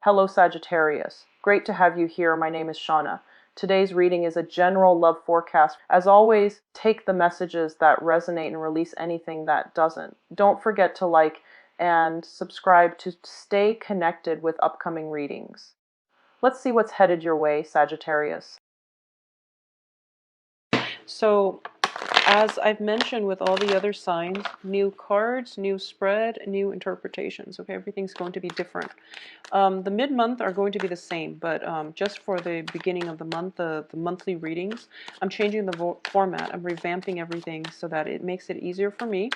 Hello Sagittarius. Great to have you here. My name is Shauna. Today's reading is a general love forecast. As always, take the messages that resonate and release anything that doesn't. Don't forget to like and subscribe to stay connected with upcoming readings. Let's see what's headed your way, Sagittarius. So, as I've mentioned with all the other signs, new cards, new spread, new interpretations. Okay, everything's going to be different. The mid-month are going to be the same, but just for the beginning of the month, the monthly readings, I'm changing the format. I'm revamping everything so that it makes it easier for me,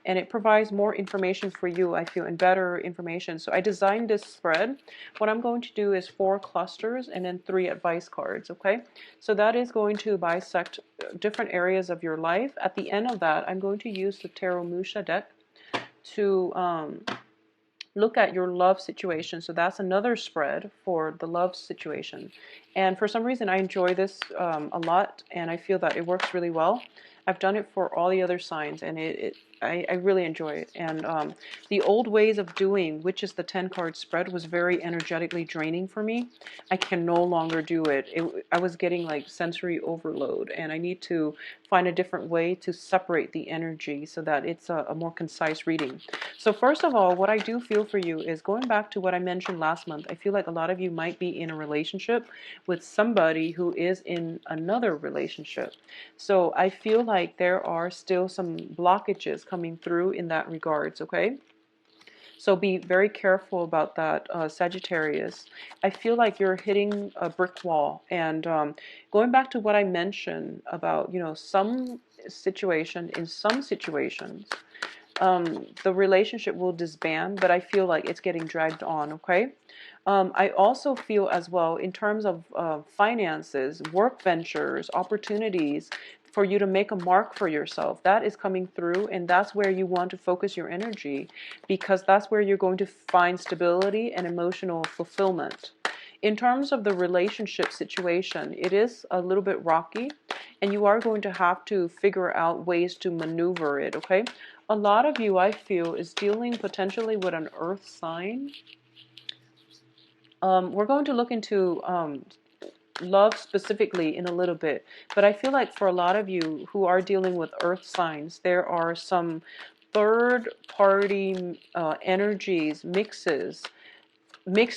and it provides more information for you, I feel, and better information. So I designed this spread. What I'm going to do is 4 clusters and then 3 advice cards, okay? So that is going to bisect different areas of your life. At the end of that, I'm going to use the Tarot Musha deck to look at your love situation. So that's another spread for the love situation. And for some reason, I enjoy this a lot, and I feel that it works really well. I've done it for all the other signs, and I really enjoy it. And the old ways of doing, which is the 10-card spread, was very energetically draining for me. I can no longer do it. I was getting like sensory overload, and I need to find a different way to separate the energy so that it's a more concise reading. So first of all, what I do feel for you is going back to what I mentioned last month. I feel like a lot of you might be in a relationship with somebody who is in another relationship. So I feel like there are still some blockages coming through in that regards, okay? So be very careful about that, Sagittarius. I feel like you're hitting a brick wall. And going back to what I mentioned about, some situation, in some situations, the relationship will disband, but I feel like it's getting dragged on, okay? I also feel as well, in terms of finances, work ventures, opportunities, for you to make a mark for yourself. That is coming through, and that's where you want to focus your energy, because that's where you're going to find stability and emotional fulfillment. In terms of the relationship situation, it is a little bit rocky, and you are going to have to figure out ways to maneuver it, okay? A lot of you, I feel, is dealing potentially with an earth sign. We're going to look into love specifically in a little bit, but I feel like for a lot of you who are dealing with earth signs, there are some third party energies, mixed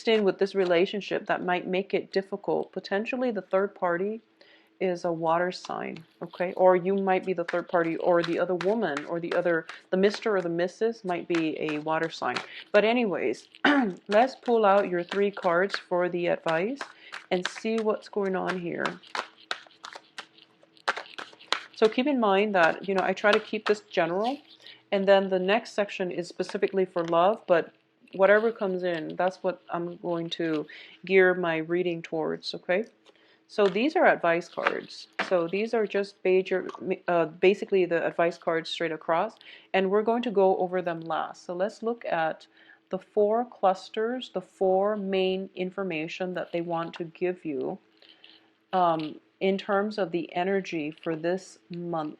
in with this relationship that might make it difficult. Potentially the third party is a water sign, okay? Or you might be the third party, or the other woman, or the Mr. or the Mrs. might be a water sign. But anyways, let's pull out your 3 cards for the advice and see what's going on here. So keep in mind that, I try to keep this general, and then the next section is specifically for love, but whatever comes in, that's what I'm going to gear my reading towards, okay? So these are advice cards. So these are just basically the advice cards straight across, and we're going to go over them last. So let's look at the 4 clusters, the 4 main information that they want to give you in terms of the energy for this month.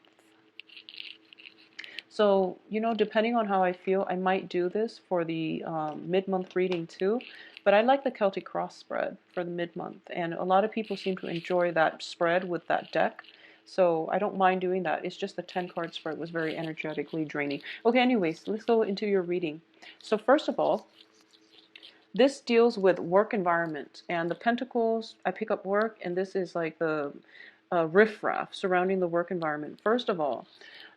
So, depending on how I feel, I might do this for the mid-month reading too. But I like the Celtic Cross spread for the mid-month. And a lot of people seem to enjoy that spread with that deck. So I don't mind doing that. It's just the 10-card spread was very energetically draining. Okay, anyways, let's go into your reading. So first of all, this deals with work environment. And the Pentacles, I pick up work, and this is like the riffraff surrounding the work environment. First of all,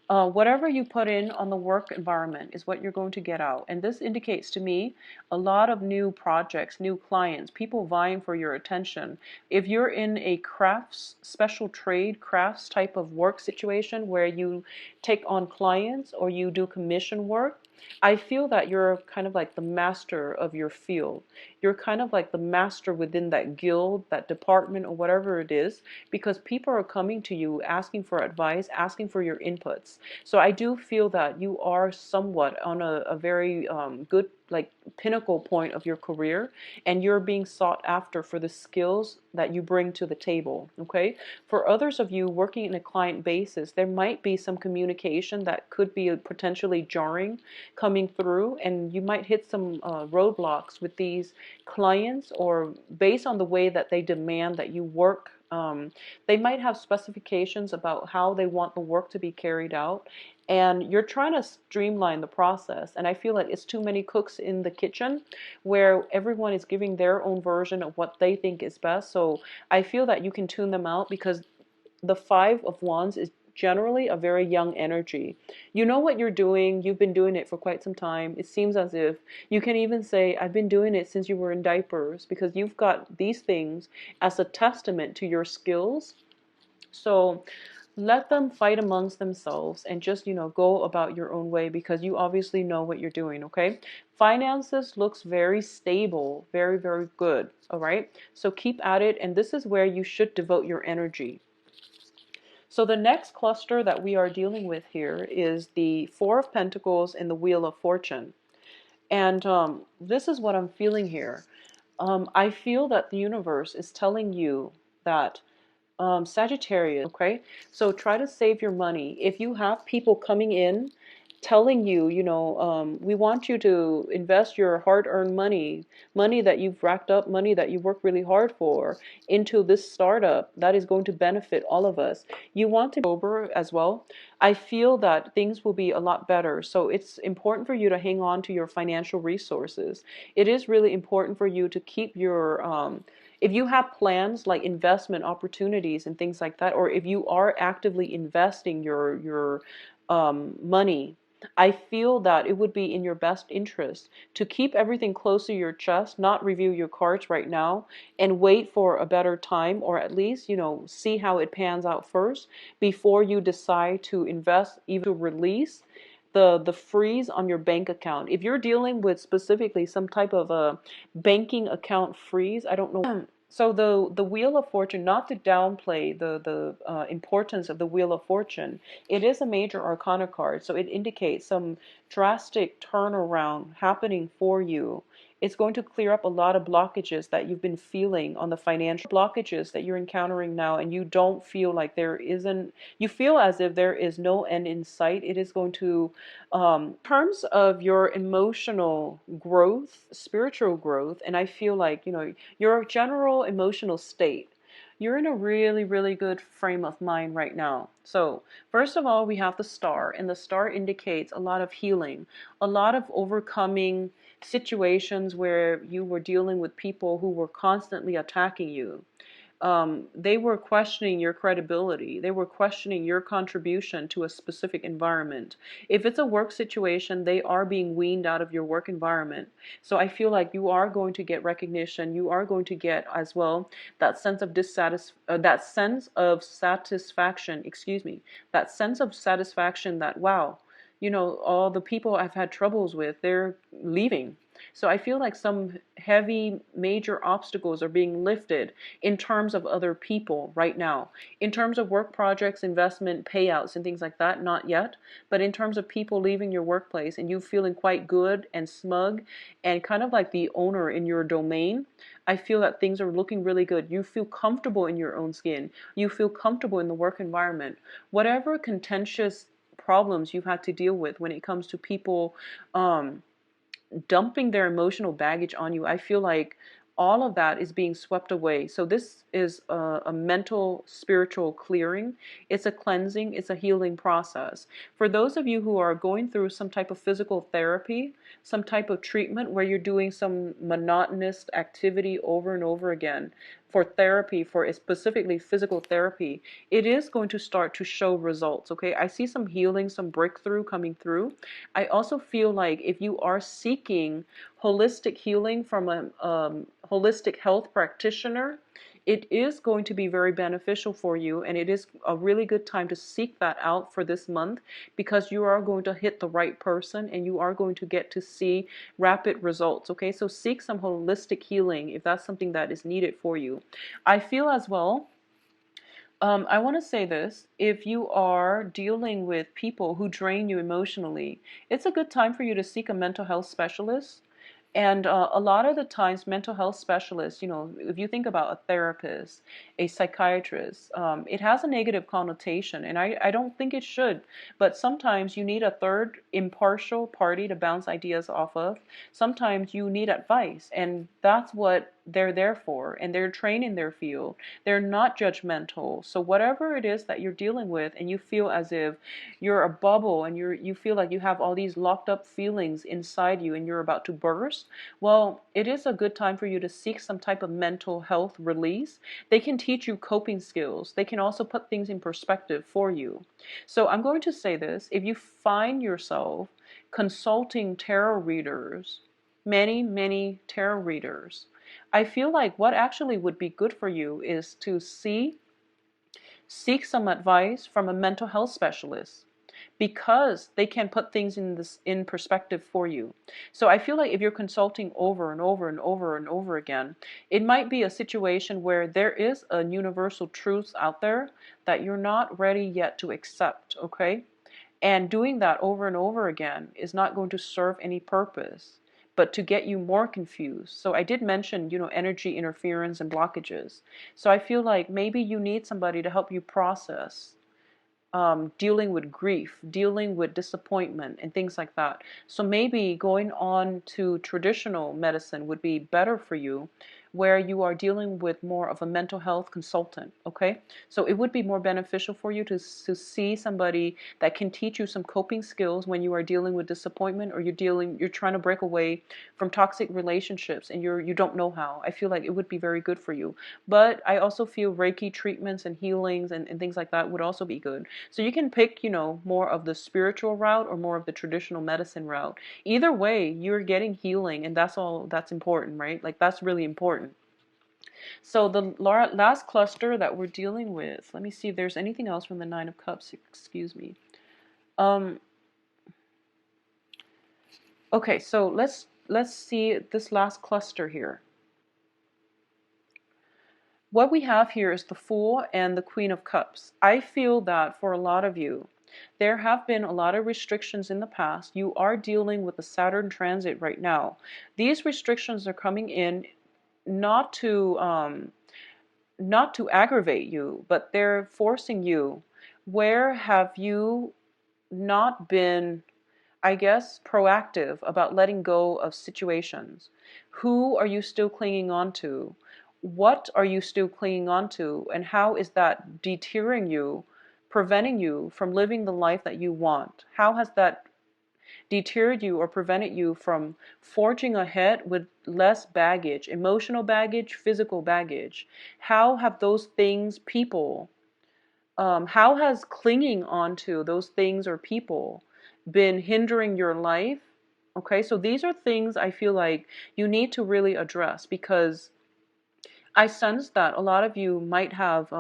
whatever you put in on the work environment is what you're going to get out. And this indicates to me a lot of new projects, new clients, people vying for your attention. If you're in a crafts, special trade, crafts type of work situation where you take on clients or you do commission work, I feel that you're kind of like the master of your field. You're kind of like the master within that guild, that department, or whatever it is, because people are coming to you asking for advice, asking for your inputs. So I do feel that you are somewhat on a very good like pinnacle point of your career, and you're being sought after for the skills that you bring to the table. Okay, for others of you working in a client basis, there might be some communication that could be potentially jarring coming through, and you might hit some roadblocks with these clients, or based on the way that they demand that you work. They might have specifications about how they want the work to be carried out, and you're trying to streamline the process. And I feel like it's too many cooks in the kitchen where everyone is giving their own version of what they think is best. So I feel that you can tune them out, because the Five of Wands is generally a very young energy. You know what you're doing. You've been doing it for quite some time. It seems as if you can even say, I've been doing it since you were in diapers, because you've got these things as a testament to your skills. So let them fight amongst themselves and just, go about your own way, because you obviously know what you're doing. Okay, finances looks very stable, very, very good. All right, so keep at it, and this is where you should devote your energy. So the next cluster that we are dealing with here is the Four of Pentacles and the Wheel of Fortune. And this is what I'm feeling here. I feel that the universe is telling you that Sagittarius, okay? So try to save your money. If you have people coming in telling you, we want you to invest your hard-earned money, money that you've racked up, money that you work really hard for, into this startup that is going to benefit all of us. You want to be sober as well. I feel that things will be a lot better. So it's important for you to hang on to your financial resources. It is really important for you to keep your if you have plans like investment opportunities and things like that, or if you are actively investing your money, I feel that it would be in your best interest to keep everything close to your chest, not review your cards right now, and wait for a better time, or at least, see how it pans out first before you decide to invest, even to release the freeze on your bank account. If you're dealing with specifically some type of a banking account freeze, I don't know. So the Wheel of Fortune, not to downplay the importance of the Wheel of Fortune, it is a major arcana card, so it indicates some drastic turnaround happening for you. It's going to clear up a lot of blockages that you've been feeling on the financial blockages that you're encountering now, and you don't feel like you feel as if there is no end in sight. It is going to, in terms of your emotional growth, spiritual growth, and I feel like, your general emotional state, you're in a really, really good frame of mind right now. So first of all, we have the star, and the star indicates a lot of healing, a lot of overcoming situations where you were dealing with people who were constantly attacking you. They were questioning your credibility. They were questioning your contribution to a specific environment. If it's a work situation, they are being weaned out of your work environment. So I feel like you are going to get recognition. You are going to get as well that sense of satisfaction. Excuse me, that sense of satisfaction that, wow, all the people I've had troubles with, they're leaving. So I feel like some heavy major obstacles are being lifted in terms of other people right now. In terms of work projects, investment, payouts, and things like that, not yet. But in terms of people leaving your workplace and you feeling quite good and smug and kind of like the owner in your domain, I feel that things are looking really good. You feel comfortable in your own skin. You feel comfortable in the work environment. Whatever contentious problems you've had to deal with when it comes to people dumping their emotional baggage on you, I feel like all of that is being swept away. So this is a mental, spiritual clearing. It's a cleansing. It's a healing process. For those of you who are going through some type of physical therapy, some type of treatment where you're doing some monotonous activity over and over again, for therapy, for specifically physical therapy, it is going to start to show results. Okay, I see some healing, some breakthrough coming through. I also feel like if you are seeking holistic healing from a holistic health practitioner, it is going to be very beneficial for you, and it is a really good time to seek that out for this month, because you are going to hit the right person and you are going to get to see rapid results. Okay, so seek some holistic healing if that's something that is needed for you. I feel as well, I want to say this: if you are dealing with people who drain you emotionally, it's a good time for you to seek a mental health specialist. And a lot of the times, mental health specialists, if you think about a therapist, a psychiatrist, it has a negative connotation, and I don't think it should. But sometimes you need a third impartial party to bounce ideas off of. Sometimes you need advice, and that's what they're there for, and they're trained in their field. They're not judgmental. So whatever it is that you're dealing with, and you feel as if you're a bubble, and you feel like you have all these locked up feelings inside you and you're about to burst, well, it is a good time for you to seek some type of mental health release. They can teach you coping skills. They can also put things in perspective for you. So I'm going to say this: if you find yourself consulting tarot readers, many tarot readers, I feel like what actually would be good for you is to seek some advice from a mental health specialist, because they can put things in perspective for you. So I feel like if you're consulting over and over and over and over again, it might be a situation where there is a universal truth out there that you're not ready yet to accept, okay? And doing that over and over again is not going to serve any purpose, but to get you more confused. So I did mention, energy interference and blockages. So I feel like maybe you need somebody to help you process dealing with grief, dealing with disappointment, and things like that. So maybe going on to traditional medicine would be better for you, where you are dealing with more of a mental health consultant, okay? So it would be more beneficial for you to see somebody that can teach you some coping skills when you are dealing with disappointment, or you're trying to break away from toxic relationships and you don't know how. I feel like it would be very good for you. But I also feel Reiki treatments and healings and things like that would also be good. So you can pick, more of the spiritual route or more of the traditional medicine route. Either way, you're getting healing, and that's all that's important, right? Like, that's really important. So the last cluster that we're dealing with, let me see if there's anything else from the Nine of Cups, excuse me. Okay, so let's see this last cluster here. What we have here is the Fool and the Queen of Cups. I feel that for a lot of you, there have been a lot of restrictions in the past. You are dealing with the Saturn transit right now. These restrictions are coming in not to aggravate you, but they're forcing you. Where have you not been, I guess, proactive about letting go of situations? Who are you still clinging on to? What are you still clinging on to? And how is that deterring you, preventing you from living the life that you want? How has that deterred you or prevented you from forging ahead with less baggage, emotional baggage, physical baggage? How have those things, people, how has clinging on to those things or people been hindering your life? Okay, so these are things I feel like you need to really address, because I sense that a lot of you might have,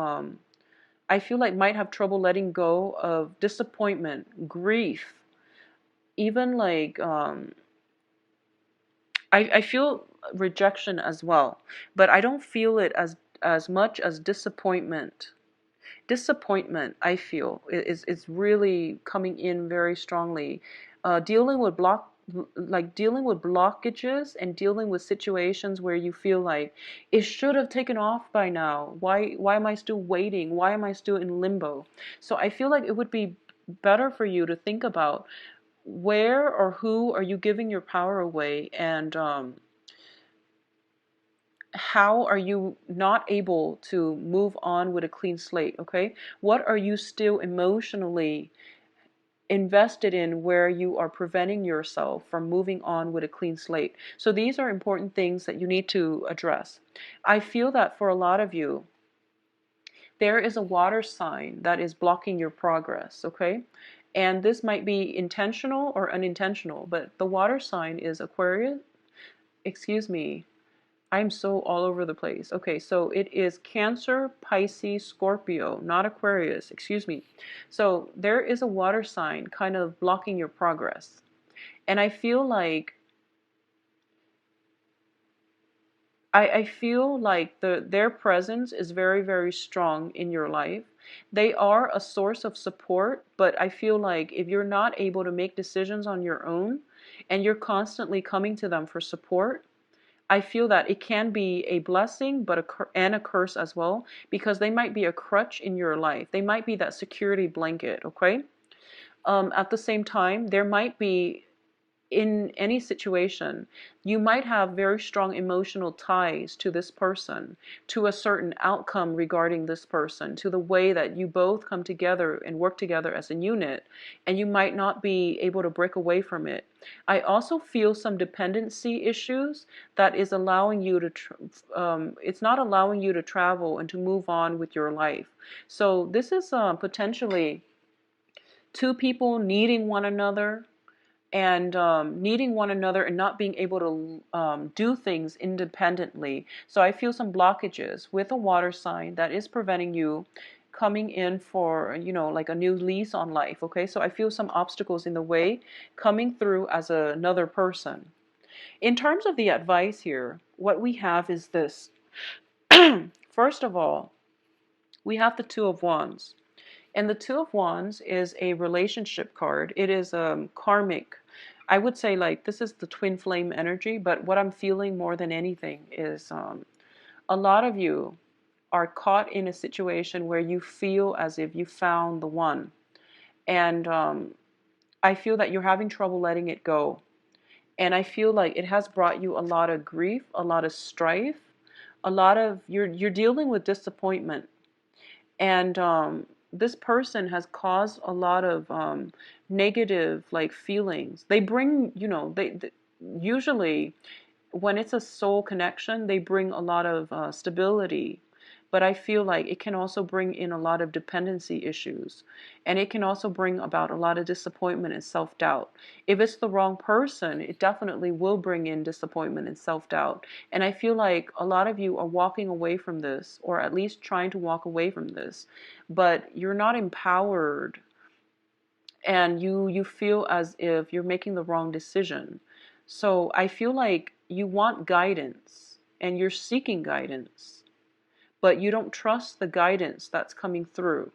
I feel like might have trouble letting go of disappointment, grief, even like, I feel rejection as well, but I don't feel it as much as disappointment. Disappointment, I feel, is really coming in very strongly. Dealing with dealing with blockages and dealing with situations where you feel like it should have taken off by now. Why am I still waiting? Why am I still in limbo? So I feel like it would be better for you to think about where or who are you giving your power away, and how are you not able to move on with a clean slate, okay? What are you still emotionally invested in, where you are preventing yourself from moving on with a clean slate? So these are important things that you need to address. I feel that for a lot of you, there is a water sign that is blocking your progress, okay? And this might be intentional or unintentional, but the water sign is Aquarius. Excuse me, I'm so all over the place. Okay, so it is Cancer, Pisces, Scorpio, not Aquarius, excuse me. So there is a water sign kind of blocking your progress. And I feel like I feel like their presence is very, very strong in your life. They are a source of support, but I feel like if you're not able to make decisions on your own, and you're constantly coming to them for support, I feel that it can be a blessing, but and a curse as well, because they might be a crutch in your life. They might be that security blanket, okay? At the same time, there might be, in any situation, you might have very strong emotional ties to this person, to a certain outcome regarding this person, to the way that you both come together and work together as a unit, and you might not be able to break away from it. I also feel some dependency issues that is allowing you to, it's not allowing you to travel and to move on with your life. So this is potentially two people needing one another, and needing one another and not being able to do things independently. So I feel some blockages with a water sign that is preventing you coming in for, like a new lease on life. Okay, so I feel some obstacles in the way coming through as another person. In terms of the advice here, what we have is this. First of all, we have the Two of Wands. And the Two of Wands is a relationship card. It is karmic. I would say, like, this is the twin flame energy, but what I'm feeling more than anything is a lot of you are caught in a situation where you feel as if you found the one. And I feel that you're having trouble letting it go. And I feel like it has brought you a lot of grief, a lot of strife, a lot of, you're dealing with disappointment. And this person has caused a lot of negative, like, feelings. They bring, they usually, when it's a soul connection, they bring a lot of stability. But I feel like it can also bring in a lot of dependency issues. And it can also bring about a lot of disappointment and self-doubt. If it's the wrong person, it definitely will bring in disappointment and self-doubt. And I feel like a lot of you are walking away from this, or at least trying to walk away from this, but you're not empowered, and you feel as if you're making the wrong decision. So I feel like you want guidance, and you're seeking guidance, but you don't trust the guidance that's coming through.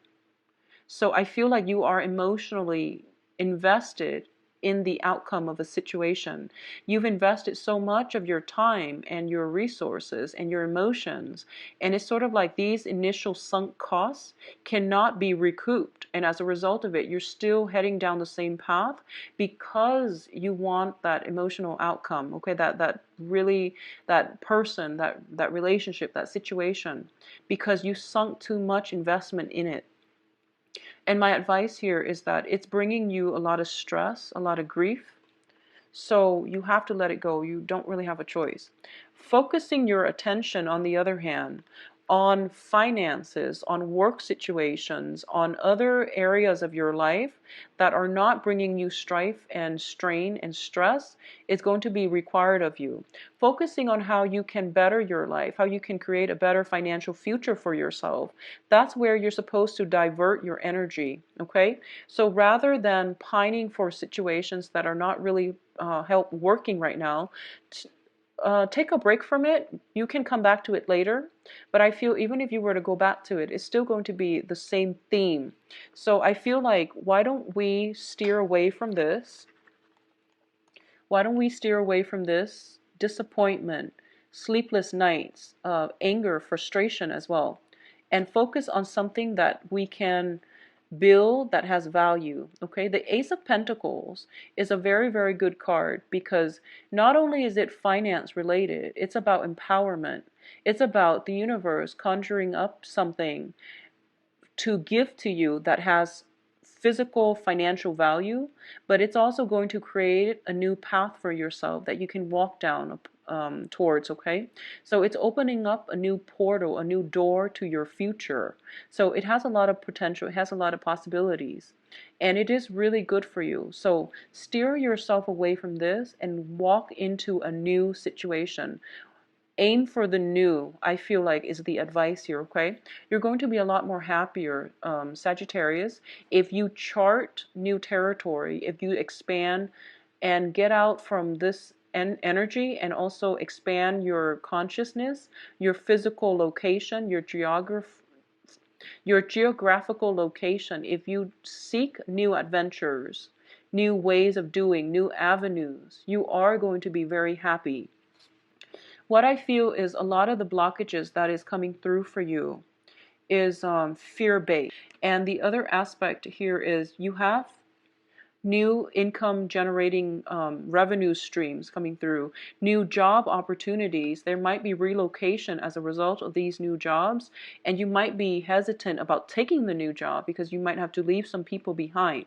So I feel like you are emotionally invested in the outcome of a situation. You've invested so much of your time and your resources and your emotions, and it's sort of like these initial sunk costs cannot be recouped. And as a result of it, you're still heading down the same path because you want that emotional outcome, okay? That really, that person, that relationship, that situation, because you sunk too much investment in it. And my advice here is that it's bringing you a lot of stress, a lot of grief. So you have to let it go. You don't really have a choice. Focusing your attention, on the other hand, on finances, on work situations, on other areas of your life that are not bringing you strife and strain and stress is going to be required of you. Focusing on how you can better your life, how you can create a better financial future for yourself, that's where you're supposed to divert your energy, okay? So rather than pining for situations that are not really help working right now, take a break from it. You can come back to it later, but I feel even if you were to go back to it, it's still going to be the same theme. So I feel like, why don't we steer away from this? Why don't we steer away from this disappointment, sleepless nights, anger, frustration as well, and focus on something that we can build that has value. Okay, the Ace of Pentacles is a very, very good card because not only is it finance related, it's about empowerment. It's about the universe conjuring up something to give to you that has physical financial value, but it's also going to create a new path for yourself that you can walk down towards, okay? So it's opening up a new portal, a new door to your future. So it has a lot of potential, it has a lot of possibilities, and it is really good for you. So steer yourself away from this and walk into a new situation. Aim for the new, I feel like, is the advice here, okay? You're going to be a lot more happier, Sagittarius, if you chart new territory, if you expand and get out from this energy and also expand your consciousness, your physical location, your geographical location. If you seek new adventures, new ways of doing, new avenues. You are going to be very happy. What I feel is a lot of the blockages that is coming through for you is fear-based. And the other aspect here is you have new income generating revenue streams coming through, new job opportunities. There might be relocation as a result of these new jobs, and you might be hesitant about taking the new job because you might have to leave some people behind.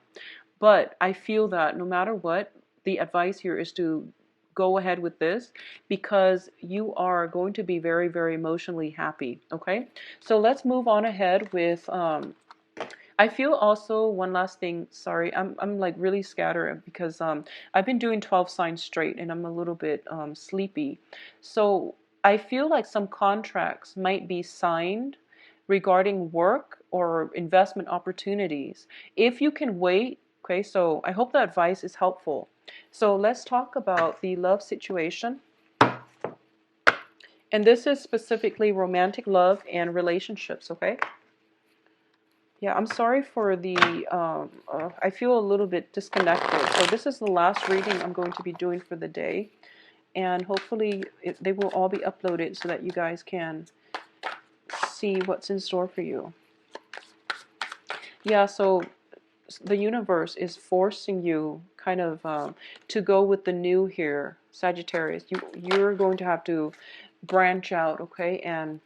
But I feel that no matter what, the advice here is to go ahead with this because you are going to be very, very emotionally happy. Okay, so let's move on ahead with I feel also one last thing. Sorry, I'm like really scattered because I've been doing 12 signs straight and I'm a little bit sleepy. So I feel like some contracts might be signed regarding work or investment opportunities. If you can wait, okay, so I hope the advice is helpful. So let's talk about the love situation. And this is specifically romantic love and relationships, okay? Yeah, I'm sorry for the, I feel a little bit disconnected. So this is the last reading I'm going to be doing for the day. And hopefully they will all be uploaded so that you guys can see what's in store for you. Yeah, so the universe is forcing you kind of to go with the new here, Sagittarius. You're going to have to branch out, okay, and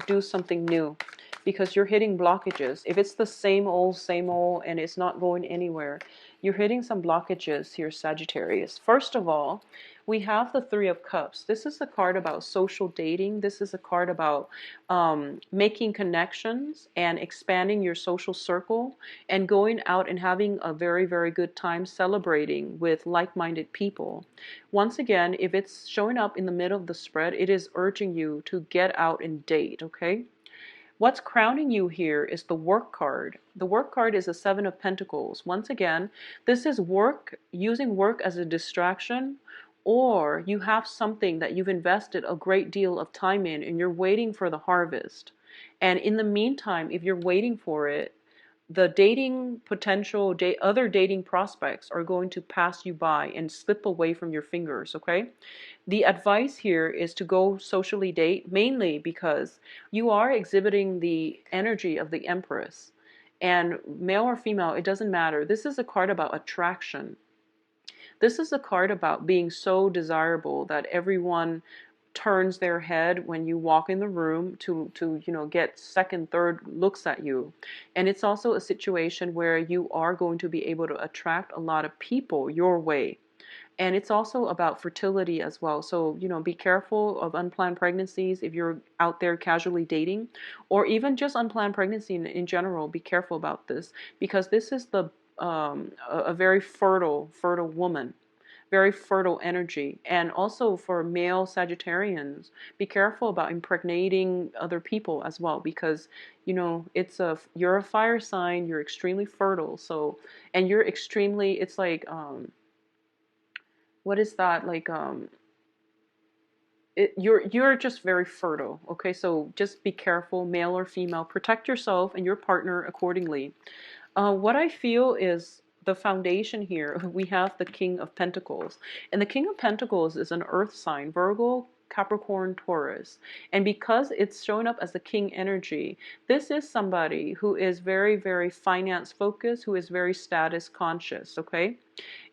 do something new because you're hitting blockages. If it's the same old, and it's not going anywhere, you're hitting some blockages here, Sagittarius. First of all, we have the Three of Cups. This is a card about social dating. This is a card about making connections and expanding your social circle and going out and having a very, very good time celebrating with like-minded people. Once again, if it's showing up in the middle of the spread, it is urging you to get out and date, okay? What's crowning you here is the work card. The work card is a Seven of Pentacles. Once again, this is work, using work as a distraction, or you have something that you've invested a great deal of time in and you're waiting for the harvest. And in the meantime, if you're waiting for it, the dating potential, other dating prospects are going to pass you by and slip away from your fingers, okay? The advice here is to go socially date, mainly because you are exhibiting the energy of the Empress. And male or female, it doesn't matter. This is a card about attraction. This is a card about being so desirable that everyone turns their head when you walk in the room to get second, third looks at you. And it's also a situation where you are going to be able to attract a lot of people your way. And it's also about fertility as well. So, be careful of unplanned pregnancies if you're out there casually dating, or even just unplanned pregnancy in general. Be careful about this because this is a very fertile woman, very fertile energy. And also for male Sagittarians, be careful about impregnating other people as well because you're a fire sign, you're extremely fertile. So, and you're extremely, it's like what is that like you're just very fertile, okay? So just be careful, male or female, protect yourself and your partner accordingly. What I feel is the foundation here, we have the King of Pentacles, and the King of Pentacles is an earth sign, Virgo, Capricorn, Taurus. And because it's showing up as the king energy, this is somebody who is very, very finance focused, who is very status conscious, okay?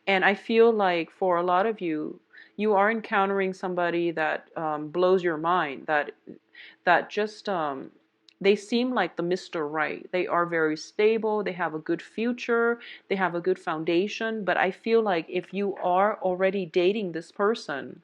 And I feel like for a lot of you, you are encountering somebody that blows your mind, that just they seem like the Mr. Right. They are very stable, they have a good future, they have a good foundation. But I feel like if you are already dating this person,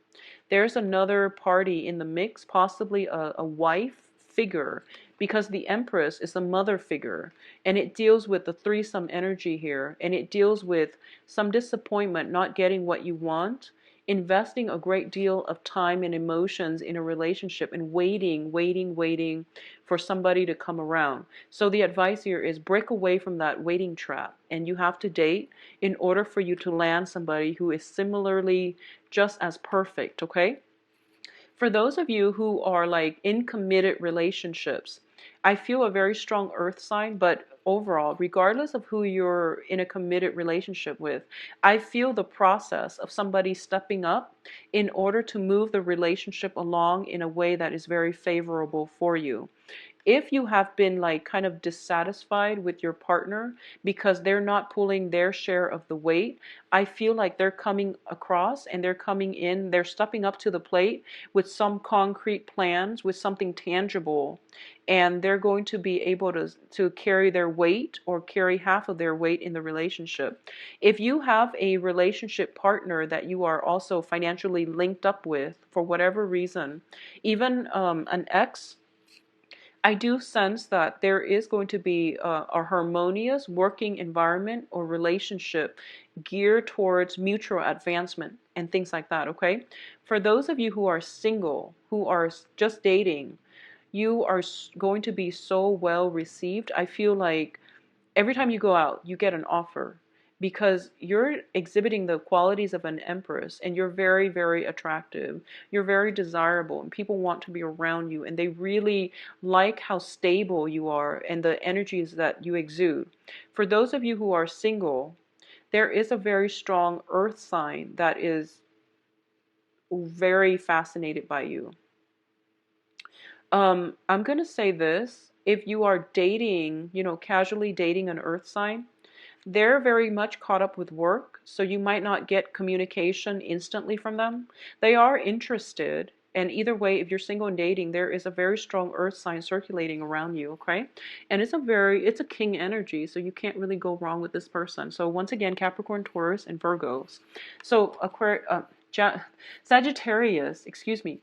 there's another party in the mix, possibly a wife figure, because the Empress is a mother figure, and it deals with the threesome energy here, and it deals with some disappointment, not getting what you want, investing a great deal of time and emotions in a relationship, and waiting for somebody to come around. So the advice here is break away from that waiting trap, and you have to date in order for you to land somebody who is similarly just as perfect, okay? For those of you who are like in committed relationships, I feel a very strong earth sign, but overall, regardless of who you're in a committed relationship with, I feel the process of somebody stepping up in order to move the relationship along in a way that is very favorable for you. If you have been like kind of dissatisfied with your partner because they're not pulling their share of the weight, I feel like they're coming across and they're coming in, they're stepping up to the plate with some concrete plans, with something tangible, and they're going to be able to carry their weight or carry half of their weight in the relationship. If you have a relationship partner that you are also financially linked up with for whatever reason, even an ex, I do sense that there is going to be a harmonious working environment or relationship geared towards mutual advancement and things like that, okay? For those of you who are single, who are just dating, you are going to be so well received. I feel like every time you go out, you get an offer because you're exhibiting the qualities of an empress and you're very, very attractive. You're very desirable and people want to be around you and they really like how stable you are and the energies that you exude. For those of you who are single, there is a very strong earth sign that is very fascinated by you. I'm going to say this. If you are dating, casually dating an earth sign, they're very much caught up with work, so you might not get communication instantly from them. They are interested, and either way, if you're single and dating, there is a very strong earth sign circulating around you, okay? And it's a king energy, so you can't really go wrong with this person. So once again, Capricorn, Taurus, and Virgos. So Sagittarius, excuse me.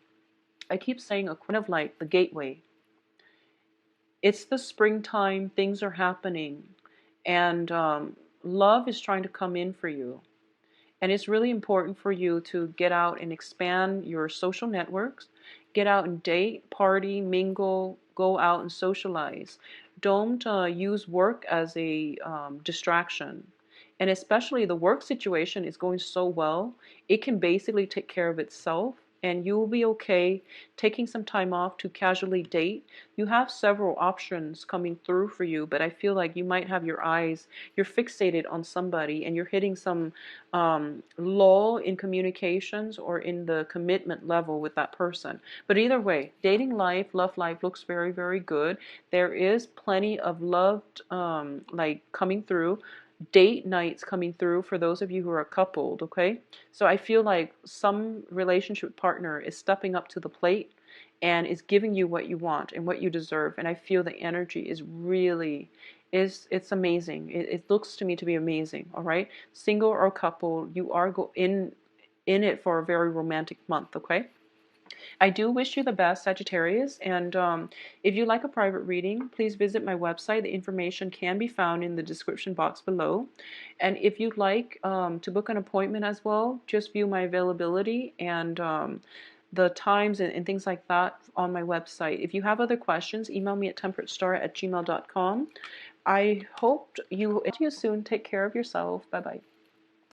I keep saying a kind of like the gateway. It's the springtime, things are happening, and love is trying to come in for you. And it's really important for you to get out and expand your social networks, get out and date, party, mingle, go out and socialize. Don't use work as a distraction. And especially the work situation is going so well, it can basically take care of itself and you will be okay taking some time off to casually date. You have several options coming through for you, but I feel like you might have you're fixated on somebody and you're hitting some lull in communications or in the commitment level with that person. But either way, dating life, love life looks very, very good. There is plenty of love like coming through, date nights coming through for those of you who are coupled, okay? So I feel like some relationship partner is stepping up to the plate and is giving you what you want and what you deserve. And I feel the energy is really, it's amazing. It looks to me to be amazing, all right? Single or couple, you are in it for a very romantic month, okay? I do wish you the best, Sagittarius, and if you like a private reading, please visit my website. The information can be found in the description box below. And if you'd like to book an appointment as well, just view my availability and the times and things like that on my website. If you have other questions, email me at temperatestar@gmail.com. I hope you soon. Take care of yourself. Bye-bye.